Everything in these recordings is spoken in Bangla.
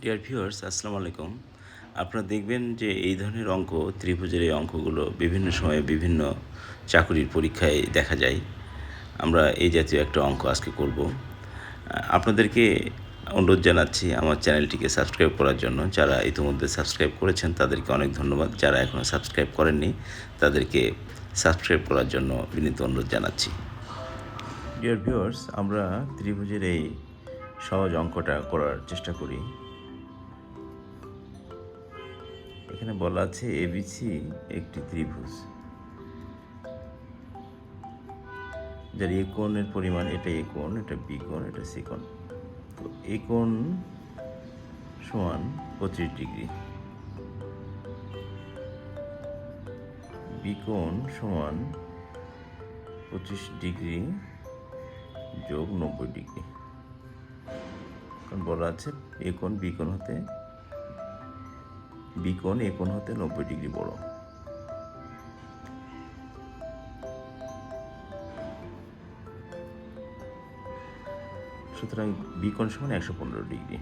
ডিয়ার ভিউয়ার্স, আসসালামু আলাইকুম। আপনারা দেখবেন যে এই ধরনের অঙ্ক, ত্রিভুজের এই অঙ্কগুলো বিভিন্ন সময়ে বিভিন্ন চাকুরির পরীক্ষায় দেখা যায়। আমরা এই জাতীয় একটা অঙ্ক আজকে করব। আপনাদেরকে অনুরোধ জানাচ্ছি আমার চ্যানেলটিকে সাবস্ক্রাইব করার জন্য। যারা ইতিমধ্যে সাবস্ক্রাইব করেছেন তাদেরকে অনেক ধন্যবাদ। যারা এখনও সাবস্ক্রাইব করেননি তাদেরকে সাবস্ক্রাইব করার জন্য বিনীত অনুরোধ জানাচ্ছি। ডিয়ার ভিউয়ার্স, আমরা ত্রিভুজের এই সহজ অঙ্কটা করার চেষ্টা করি। এখানে বলা আছে এবিসি একটি ত্রিভুজ, যার এ কোণের পরিমাণ, এটা এ কোণ, এটা বি কোণ, এটা সি কোণ। তো এ কোণ সমান 25 ডিগ্রি, বি কোণ সমান 25 ডিগ্রি যোগ 90 ডিগ্রি। কারণ বলা আছে এ কোণ এ কোণ হতে 90 ডিগ্রি বড়। সুতরাং বি কোণ সমান 115 ডিগ্রি।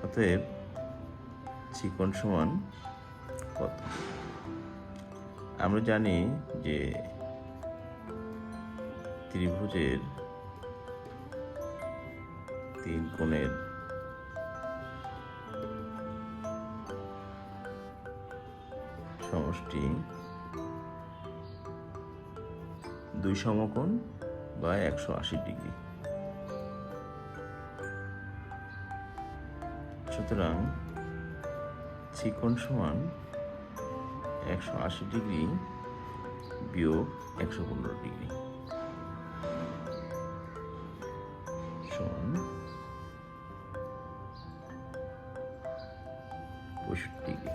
অতএব সি কোণ সমান কত? আমরা জানি যে ত্রিভুজের তিন কোণের সমষ্টি 2 সমকোণ বা 180 ডিগ্রি। সুতরাং সি কোণ সমান 180 ডিগ্রি বিয়োগ 115 ডিগ্রি সমান 65 ডিগ্রি।